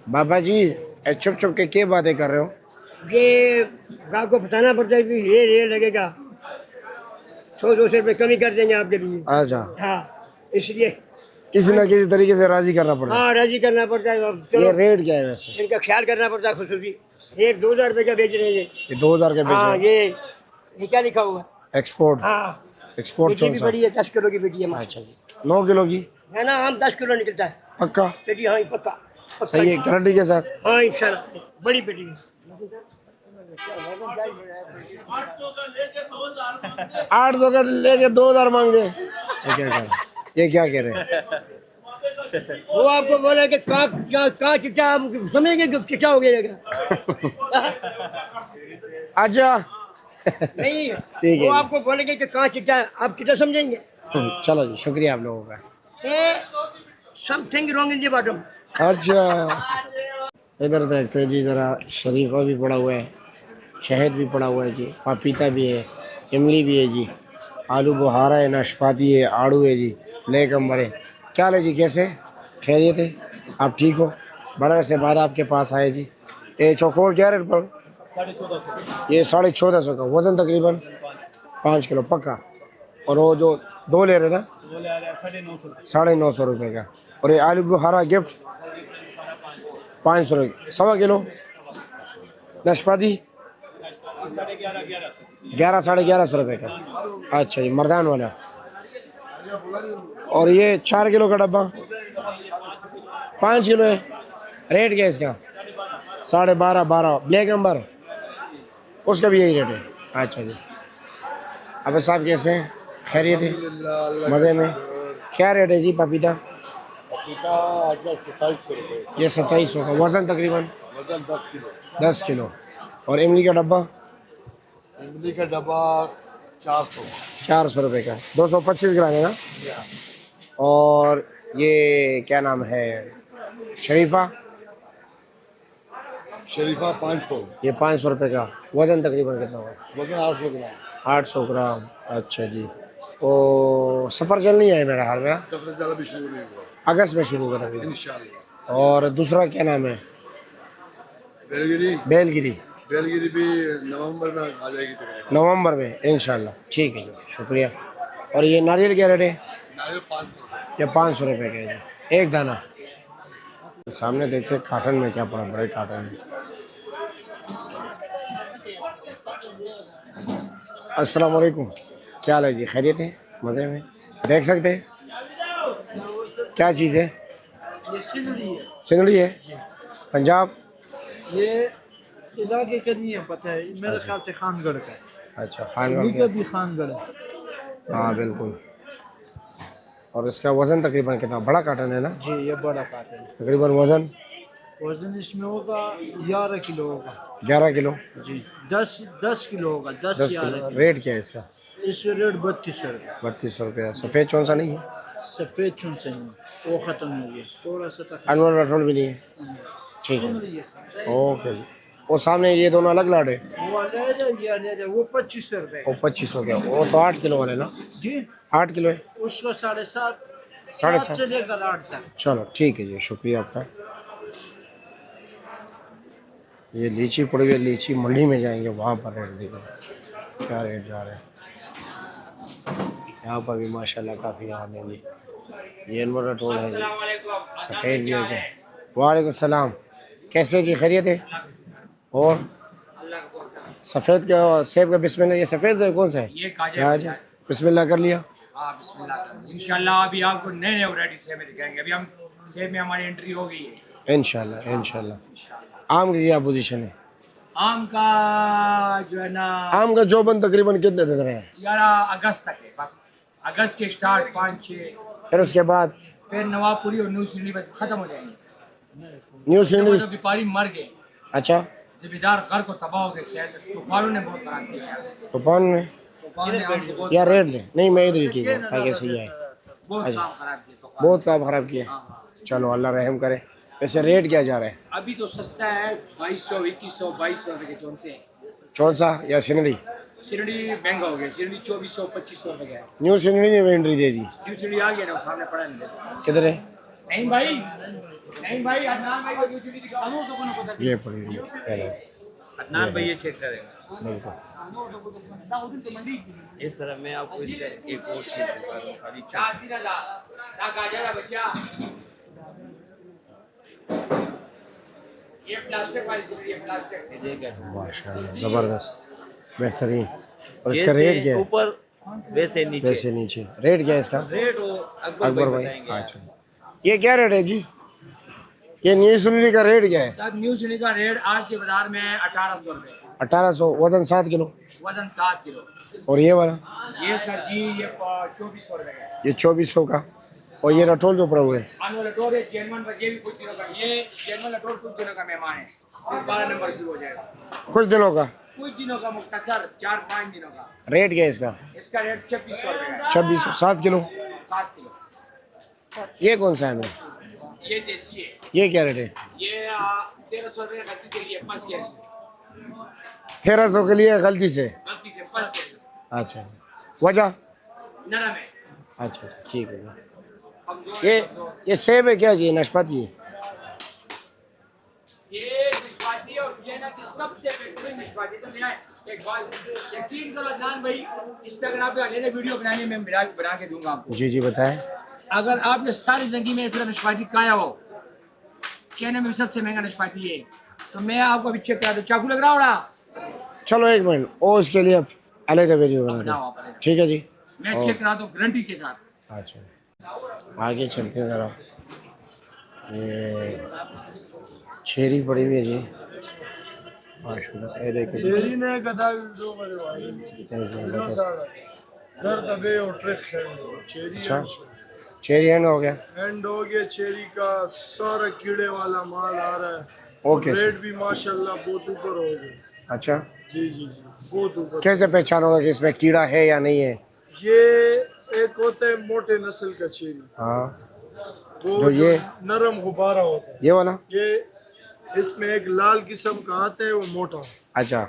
बाबा जी छुप छुप के क्या बातें कर रहे हो? ये गाँव को बताना पड़ता है कि ये रेट लगेगा, 100-200 रुपये कमी कर देंगे आपके लिए। अच्छा, हाँ, इसलिए किसी न किसी तरीके से राजी करना पड़ेगा। हाँ राजी करना पड़ता है। अब ये चलो रेट क्या है वैसे? इनका ख्याल करना पड़ता है खुसूसी। एक 2,000 रुपये का बेच रहे हैं ये। ये 2000 के बेच हाँ रहे ये क्या लिखा हुआ है? हो? एक्सपोर्ट। हाँ एक्सपोर्ट बेटी कौन भी सा? बड़ी है, 10 किलो की बेटी है अच्छा माशाल्लाह। जी, 9 किलो की है ना, हम 10 किलो निकलता है पक्का? बेटी। हाँ पक्का पक्का। सही है, गारंटी के साथ? हाँ इंशाल्लाह बड़ी बेटी है। 800 का लेके 2000 मांगे। ये क्या कह रहे हैं? वो आपको बोले कि कहाँ चिट्टा, आप समझेंगे कि चिट्टा हो गया। अच्छा नहीं ठीक है वो जी। आपको बोलेंगे कि कहाँ चिट्टा है, आप चिट्टा समझेंगे। चलो जी, शुक्रिया आप लोगों का। Something wrong in the bottom. अच्छा, इधर देखते जी, ज़रा शरीफा भी पड़ा हुआ है, शहद भी पड़ा हुआ है जी, पपीता भी है, इमली भी है जी, आलू बुहारा है, नाशपाती है, आड़ू है जी, ब्लैक अंबर है। क्या हाल है जी, कैसे खैरियत है? आप ठीक हो? बड़ा से बाद आपके पास आए जी। ये चौकोर क्या रेट पर? 1450। ये 1450 का, वज़न तकरीबन 5 किलो पक्का। और वो जो दो ले रहे ना, 950 रुपये का। और ये आलू बुखारा गिफ्ट 500 रुपये, 1.25 किलो। नाशपाती 1100-1150 रुपये का। अच्छा जी, मर्दान वाला। और ये 4 किलो का डब्बा 5 किलो है। रेट क्या है इसका? 12.5 ब्लैक अंबर, उसका भी यही रेट है। अच्छा जी, अब साहब कैसे हैं? खैरियत है? मज़े में? क्या रेट है जी पपीता? पपीता आजकल 2700 रुपये। ये 2700 का, वज़न तकरीबन? वजन 10 किलो। 10 किलो। और इमली का डब्बा? इमली का डब्बा 400। 400 रुपये का, 225 ग्राम है ना? और ये क्या नाम है, शरीफा? शरीफा 500। ये 500 रुपये का, वज़न तकरीबन कितना होगा? वजन 800 ग्राम। 800 ग्राम। अच्छा जी। वो सफरजल नहीं है मेरा हाल में? सफर ज़्यादा भी शुरू नहीं हुआ। अगस्त में शुरू होगा तकरीबन। इंशाल्लाह। और दूसरा क्या नाम है? बेलगिरी। बेलगिरी? बेलगिरी भी नवंबर में आ जाएगी तकरीबन। नवंबर में इंशाल्लाह। ठीक है जी, शुक्रिया। और ये नारियल क्या रेट है? नारियल 500। ये 500 रुपये का है जी, एक दाना। सामने देखते काटन में क्या पड़ा, बड़े काटन में। अस्सलाम वालेकुम, क्या हाल है जी, खैरियत है? मज़े में? देख सकते हैं क्या चीज़ है? ये सिंगड़ी है। सिंगड़ी है? पंजाब? ये इलाके का नहीं है पता है, मेरे ख्याल से खानगढ़ का है। अच्छा, दिल्ली खानगढ़ का के? भी खानगढ़ है। हाँ बिल्कुल। और इसका वज़न तकरीबन कितना, बड़ा काटन है ना? जी ये बड़ा काटन है। तकरीबन वज़न वजन इसमें होगा 11 किलो होगा। 11 किलो? जी 10 किलो होगा, 10 10 11 किलो। किलो। रेट क्या है इसका? इसका रेट 3200 रुपये। 3200 रुपया। सफ़ेद कौन सा नहीं है? सफ़ेद चुन से नहीं, वो ख़त्म हो गया थोड़ा सा तक। अनवर रटोल भी नहीं है? ठीक है, सिंगड़ी है सर। ओके जी। वो सामने ये दोनों अलग लाड है? वो ले जाए वो 2500 रुपये वो 2500 का, वो तो 8 किलो वाले ना? जी 8 किलो है? उसको 7.5 7.5 7 से लेकर 8 तक। चलो ठीक है जी, शुक्रिया आपका। ये लीची पड़ी हुई, लीची मंडी में जाएंगे, वहाँ पर रेट देखो क्या रेट जा रहे हैं। यहाँ पर भी माशाल्लाह काफ़ी आम है जी। ये अनवर रटोल है जी, सफ़ेद भी है क्या? वालेकुम सलाम, कैसे जी, खैरियत है? और सफ़ेद का सेब का बिस्मिल्लाह, ये सफ़ेद है कौन सा है? ये काजा है। बिस्मिल्लाह कर लिया। हाँ बिस्मिल्लाह। इंशाल्लाह अभी आपको नए नए वैरायटी सेब में दिखाएंगे। अभी हम सेब में हमारी एंट्री हो गई है इंशाल्लाह इंशाल्लाह। आम की क्या पोजीशन है? आम का जो है ना, आम का जोबन तकरीबन कितने दे रहे हैं? 11 अगस्त तक है बस। अगस्त के स्टार्ट 5-6, फिर उसके बाद फिर नवाबपुरी और न्यू सिंडी बस खत्म हो जाएंगे। न्यू सिंडी? तो व्यापारी मर गए, अच्छा, जिम्मेदार घर को तबाह हो गए। शहर तूफानों ने बहुत खराब किया। तूफान में तूफान ने आम को बहुत या रेट में? नहीं, मैं इधर ही ठीक हूँ, ताकि सही आए। बहुत अच्छा। काम खराब किया तूफान। बहुत काम खराब किया। हाँ। चलो अल्लाह रहम करे। वैसे रेट क्या जा रहा है? अभी तो सस्ता है, 2200, 2100, 2200 रुपए के चौंसे हैं। कौन सा या सिंगड़ी? सिरडी महंगा हो गया, सिरडी 2400, 2500 रुपए का है। न्यू सिंगड़ी ने एंट्री दे दी? न्यू सिरडी आ गया ना, वो सामने पड़ा नहीं। किधर है? नहीं भाई, नहीं भाई अदनान भाई को दूसरी दिखाओ। ये पड़ी हुई है। अदनान भाई ये चेक करेगा। बिल्कुल इस तरह मैं आपको इसका एक और चीज दिखा रहा हूँ खाली चार दिन ला ना गाजर बच्चा ये प्लास्टिक वाली चीज ये प्लास्टिक माशाल्लाह ज़बरदस्त बेहतरीन। और इसका जैसे रेट क्या है? ऊपर वैसे नीचे। वैसे नीचे रेट क्या है इसका? रेट वो अकबर भाई बताएंगे। अच्छा ये क्या रेट है जी? ये न्यू सुनली का रेट क्या है? सब न्यू सुनी का रेट आज के बाजार में 1800 रुपए 1800 वजन 7 किलो। वजन 7 किलो। और ये वाला ये सर जी ये 2400 रुपए का है। ये 2400 का। और ये रटोल जो पड़ा हुआ है अनवर लटोर है जेनमन बजे भी कुछ दिनों का ये जेनमन लटोर कुछ दिनों का मेहमान है फिर 12 नंबर शुरू हो जाएगा कुछ दिनों का। कुछ दिनों का मुख्तसर 4-5 दिनों का। रेट क्या है इसका? इसका रेट 2600 रुपए का है 2600 7 किलो। 7 किलो। ये कौन सा है मेरा? ये देसी है ये क्या रेट है? ये 1300 रुपए का गलती से लिए 5 शेयर 1300 के लिए गलती से। गलती से 5 शेयर अच्छा वजह? नरम है अच्छा ठीक है। कमजोर ये सेब है क्या जी? नाशपाती है? ये निष्पाती और जेना की सबसे बेहतरीन निष्पाती तो ले आए एक बात यकीन करो अदनान भाई इस पे अगर आप लेने वीडियो बनाने में बना के दूंगा आपको। जी बताएं। अगर आपने सारी जिंदगी में इस तरह निष्पाती खाया हो कहने में सबसे महंगा निष्पाती है तो मैं आपको अभी चेक करा दूं। चाकू लग रहा होगा चलो एक मिनट और इसके लिए अलग वीडियो बना बनाओ दो। आप अलग। ठीक है जी। मैं चेक करा दूं गारंटी के साथ। अच्छा आगे चलते हैं ज़रा। ये छेरी पड़ी हुई है जी माशाल्लाह। ये देखिए चेरी ने गदा वीडियो मेरे भाई घर दबे और ट्रिक चेरी अच्छा चेरी एंड हो गया। एंड हो गया चेरी का सारा कीड़े वाला माल आ रहा है। ओके रेट भी माशाल्लाह बहुत ऊपर हो गए। अच्छा जी जी जी बहुत ऊपर। कैसे पहचान होगा कि इसमें कीड़ा है या नहीं है? ये एक होता है मोटे नस्ल का चेरी हाँ वो जो ये नरम गुब्बारा होता है। ये वाला? ये इसमें एक लाल किस्म का आता है वो मोटा। अच्छा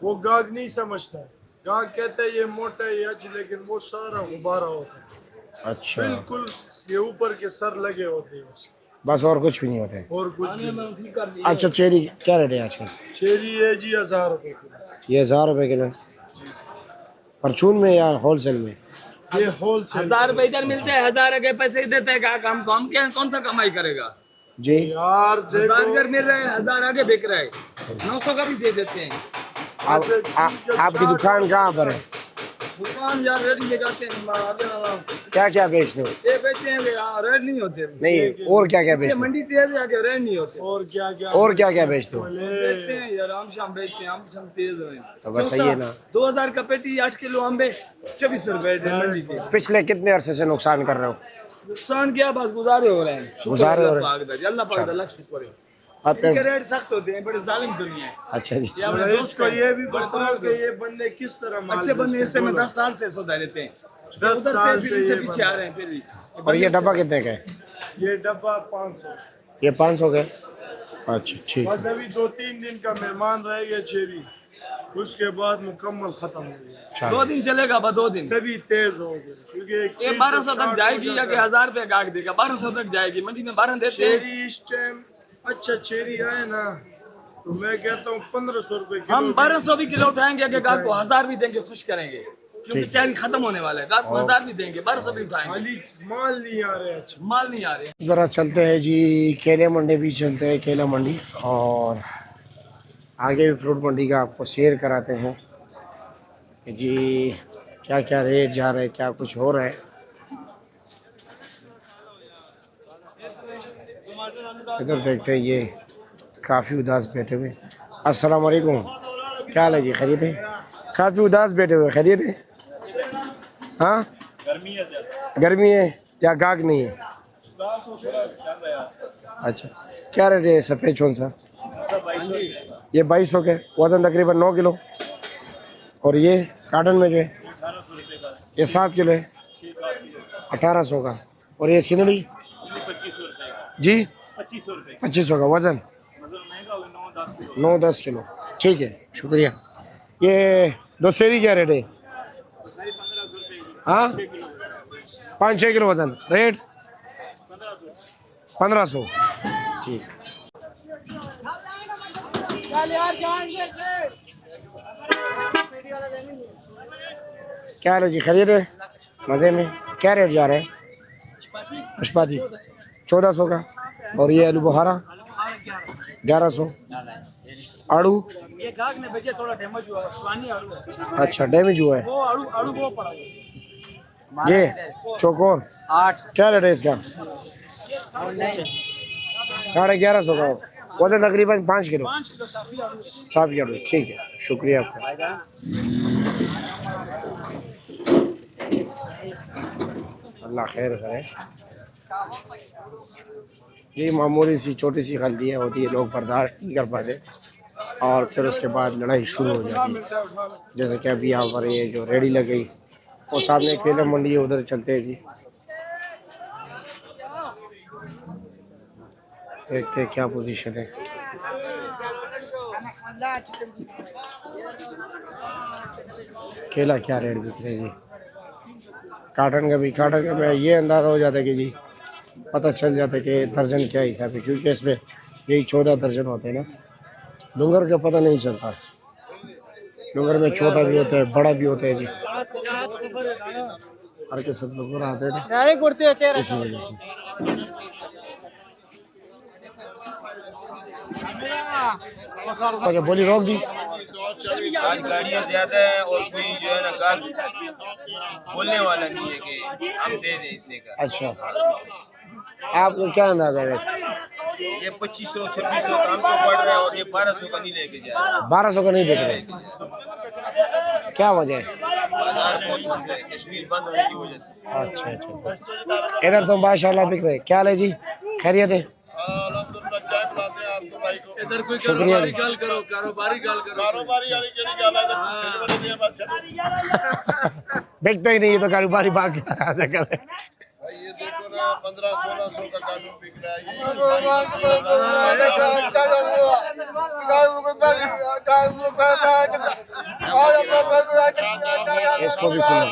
वो गाग नहीं समझता है। गाग कहते हैं ये मोटा है ये लेकिन वो सारा गुब्बारा होता है। अच्छा बिल्कुल ये ऊपर के सर लगे होते हैं उसके बस और कुछ भी नहीं होता है। और कुछ नहीं। अच्छा चेरी क्या रेट है आजकल? चेरी है जी 1000 रुपए किलो। ये 1000 रुपए किलो है। परचून में या होलसेल में? ये होलसेल 1000 रुपए इधर मिलते हैं 1000 के पैसे देते हैं क्या काम काम क्या कौन सा कमाई करेगा जी। यार 1000 देखो इधर मिल रहा है 1000 आगे बिक रहा है 900 का भी दे देते हैं। आपकी दुकान कहाँ पर है? दुकान यार रेड में जाते हैं क्या क्या बेचते हो? ये बेचते हैं रेड नहीं होते नहीं और क्या क्या बेचते हो? मंडी तेज आके रेड नहीं होते और क्या क्या बेचते हो? बेचते हैं यार आम शाम बेचते हैं आम शाम तेज हो तो बस सही है ना। 2000 का पेटी 8 किलो अम्बे 2400 रुपए मंडी के। पिछले कितने अरसे से नुकसान कर रहे हो? नुकसान क्या बस गुजारे हो रहे हैं गुजारे हो रहे हैं। अल्लाह पाक का लाख शुक्र है। आप इनके रेट सख्त होते हैं बड़े जालिम दुनिया है। अच्छा जी ये अपने दोस्त इसको ये भी बताओ कि ये बंदे किस तरह माल अच्छे बंदे बेचते इससे में हैं। 10 साल से सौदा रहते हैं 10 साल से से ये पीछे आ रहे हैं फिर भी और ये डब्बा कितने का है? ये डब्बा 500। ये 500 का है। अच्छा ठीक बस अभी 2-3 दिन का मेहमान रह गया चेरी उसके बाद मुकम्मल खत्म हो गया। अच्छा 2 दिन चलेगा बस 2 दिन तभी तेज हो गया क्योंकि एक ये चीज 1200 तक स्टार्ट जाएगी हो या कि जाता है। 1000 रुपए गाग देगा 1200 तक जाएगी मंडी में 12 देते हैं। चेरी इस टाइम अच्छा चेरी आए ना तो मैं कहता हूँ 1500 रुपए किलो। हम 1200 भी किलो उठाएंगे कि गाग को 1000 भी देंगे खुश करेंगे क्योंकि चेरी खत्म होने वाला है गाग को 1000 भी देंगे 1200 भी उठाएंगे खाली माल नहीं आ रहे अच्छा। माल नहीं आ रहे। ज़रा चलते हैं जी केले मंडी भी चलते हैं केला मंडी और आगे भी फ्रूट मंडी का आपको शेयर कराते हैं कि जी क्या क्या रेट जा रहे हैं क्या कुछ हो रहा है। इधर देखते हैं ये काफ़ी उदास बैठे हुए। अस्सलाम वालेकुम क्या हाल है जी खरीदे? काफ़ी उदास बैठे हुए खरीदे? हाँ गर्मी है या गाग नहीं है? अच्छा क्या रेट है सफ़ेद चौन सा? ये 2200 के वज़न तकरीबन 9 किलो और ये कार्टन में जो है ये 7 किलो है 1800 का और ये सिंदड़ी जी 2500 का वज़न 9-10 किलो ठीक है शुक्रिया। ये दोसेरी क्या रेट है? हाँ 5-6 किलो वज़न रेट 1500 ठीक। क्या है जी, खरीदे मज़े में? क्या रेट जा रहा है नाशपाती? 1400 का। और ये आलू बुखारा 1100। आड़ू ये गाग ने बेचे थोड़ा डैमेज हुआ है, स्वानी आड़ू है। अच्छा, डैमेज हुआ है वो आड़ू वो पड़ा है। ये चौकोर 8 क्या रेट है इसका? 1150 का। वो तो तकरीबन 5 किलो। 5 किलो साफी आड़ू। साफ आड़ू, ठीक है, शुक्रिया आपका। अल्लाह खैर करे। ये मामूली सी छोटी सी गलतियाँ होती है, लोग बर्दाश्त नहीं कर पाते और फिर उसके बाद लड़ाई शुरू हो जाती है। जैसे कि अभी यहाँ पर ये जो रेडी लग गई, वो सामने एक केला मंडी है, उधर चलते हैं जी, देखते हैं क्या पोजीशन है। केला क्या रेट बिक रहे जी? काटन का भी ये अंदाज़ा हो जाता है कि जी, पता चल जाता है कि दर्जन क्या हिसाब है, क्योंकि इसमें यही 14 दर्जन होते हैं ना। डूंगर का पता नहीं चलता, डूंगर में छोटा भी होता है, बड़ा भी होता है जी, हर किस्म डूंगर आते हैं इसी वजह से। अच्छा, बोली रोक दी। आज गाड़ियाँ ज्यादा है और कोई जो है ना गाहक बोलने वाला नहीं है कि हम दे दें इतने का। अच्छा, आपको क्या अंदाजा है वैसे? ये 2500 2600 का हमको पड़ रहा है और ये 1200 का नहीं लेके जा रहा। 1200 का नहीं बिक रहे, क्या वजह है? बाजार बहुत बंद है, कश्मीर बंद होने की वजह से। अच्छा अच्छा, इधर तो माशाल्लाह बिक रहे। क्या ले जी, खैरियत है? अल्हम्दुलिल्लाह, चाय पिलाते हैं आपको भाई को। इधर कोई शुक्रिया कारोबारी जी। गाल करो, कारोबारी गाल करो। कारोबारी वाली केड़ी गल है, सिलवर दी बस चलो। बिकता ही नहीं, ये तो कारोबारी बाग कर। भाई ये देखो ना, 1500-1600 का कार्टून बिक रहा है। इसको भी सुनो।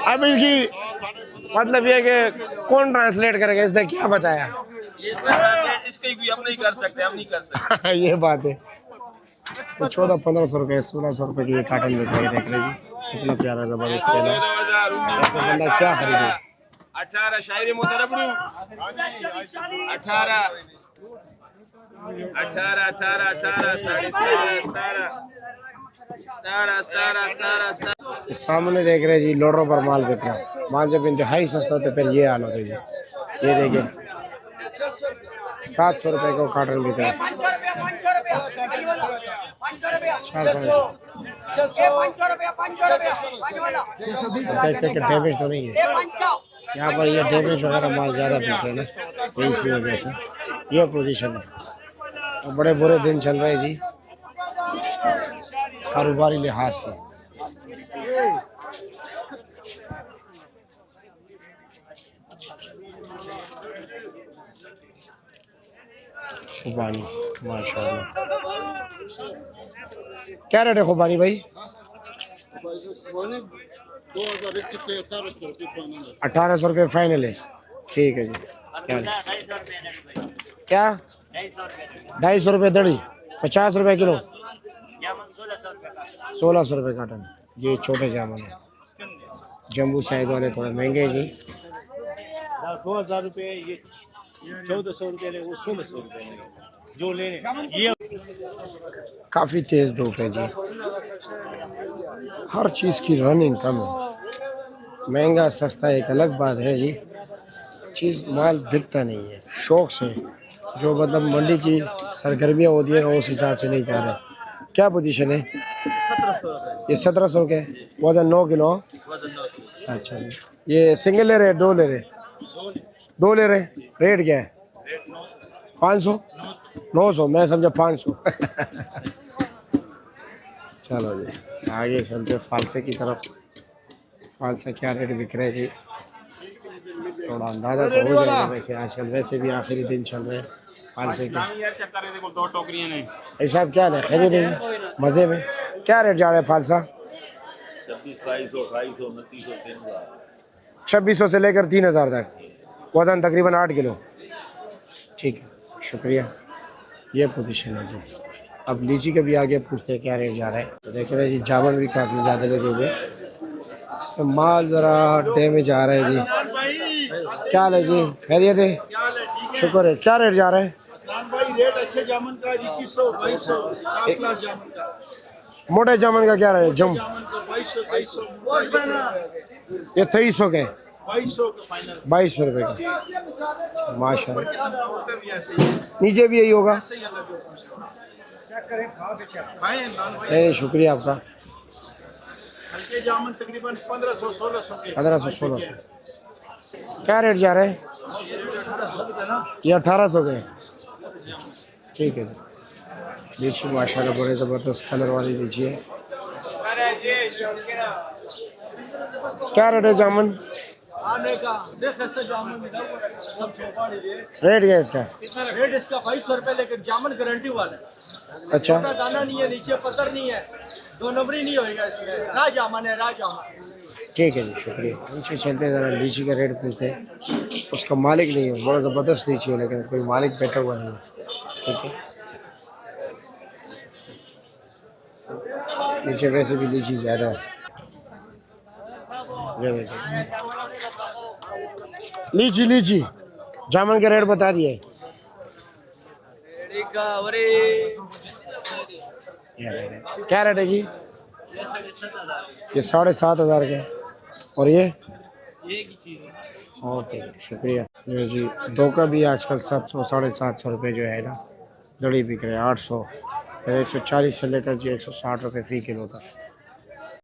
अब इसकी मतलब ये कि कौन ट्रांसलेट करेगा, इसने क्या बताया? इसका ट्रांसलेट इसका कोई अपना ही कर सकते, हम नहीं कर सकते। ये बात है। 1400-1500 रुपये 1600 रुपये की ये कार्टन बिक रही है, देख लीजिए कितना प्यारा जबरदस्त केला। बंदा क्या खरीदे? 18 शायरी मोतरबड़ू 18 18 18 18 17 सामने देख रहे हैं जी, लोडरों पर माल बिक रहा है। माल जब इंतहाई सस्ता होता है फिर ये हाल होता है जी। ये देखिए 700 रुपये का कार्टन बिक रहा है। देखते कि डैमेज तो नहीं है यहाँ पर। ये डैमेज वगैरह माल ज़्यादा बिकते हैं ना, तो इसी वजह से ये पोजीशन है। तो बड़े बुरे दिन चल रहे हैं जी कारोबारी लिहाज से। खुबानी माशाल्लाह। क्या रेट है खुबानी भाई? 1800 रुपये फाइनल है, ठीक है जी। क्या 250 रुपये दड़ी, 50 रुपये किलो, 1600 रुपये कार्टन। ये छोटे जामुन है, जम्बू साइज वाले थोड़े महंगे हैं जी। 2000 रुपये, ये 1400 रुपये, वो 1600 रुपये जो ले ये। काफ़ी तेज़ धूप है जी, हर चीज़ की रनिंग कम है। महंगा सस्ता एक अलग बात है जी, चीज़ माल बिकता नहीं है शौक से। जो मतलब मंडी की सरगर्मियाँ होती है उस हिसाब से नहीं जा रहा। क्या पोजीशन है? 1700 रुपये। ये 1700 के, वजन 9 किलो। अच्छा जी, ये सिंगल ले रहे, दो ले रहे? दो ले रहे। रेट क्या है? 500 900, मैं समझा 500। चलो जी आगे चलते फालसे की तरफ। फालसा क्या रेट बिक रहे जी, थोड़ा अंदाज़ा तो हो जाएगा। वैसे आजकल वैसे भी आखिरी दिन चल रहे हैं फालसे के। ऐसा क्या है, खरीदेंगे मज़े में। क्या रेट जा रहा है फालसा? 2600 से लेकर 3000 तक, वजन तकरीबन 8 किलो। ठीक है, शुक्रिया। ये पोजीशन है जी। अब लीची के भी आगे पूछते हैं क्या रेट जा रहा है। तो देख रहे हैं जी, जामुन भी काफ़ी ज़्यादा लगे हुए, इसमें माल ज़रा डैमेज आ रहा है जी। क्या हाल है जी, खैरियत है? शुक्र है। क्या रेट जा रहा है भाई? रेट अच्छे जामुन का 2100 2200, जामुन का। मोटे जामुन का क्या रेट? जामुन का 2200 2300, ये 2300 के, 2200 का फाइनल, 2200 रुपये का। माशाल्लाह। नीचे भी यही होगा? नहीं, शुक्रिया आपका। हल्के जामुन तकरीबन 1500 1600 के। 1500-1600। क्या रेट जा रहा है? ये 1800 के। ठीक है। लीची माशाल्लाह बड़े ज़बरदस्त कलर वाली लीची है। क्या रेट है जामुन? रेट क्या है इसका? रेट इसका 2200 रुपए, लेकिन जामुन गारंटी वाला है। अच्छा, दाना नहीं है, नीचे पत्थर नहीं है, 2 नंबरी नहीं होएगा इसमें। राजामन है, राजामन। ठीक है जी, शुक्रिया। नीचे चलते हैं, ज़रा लीची का रेट पूछते हैं। उसका मालिक नहीं है, बड़ा ज़बरदस्त लीची है, लेकिन कोई मालिक बैठा हुआ नहीं है। ठीक है, नीचे वैसे भी लीची ज़्यादा है। लीची लीची जामुन के रेट बता दिए। क्या रेट है जी? ये 7500 के। और ये ओके, शुक्रिया। ये जी दो का भी आजकल 700 750 रुपये जो है ना, दड़ी बिक रहे हैं 800, 140 से लेकर जी 160 रुपये फ़ी किलो तक।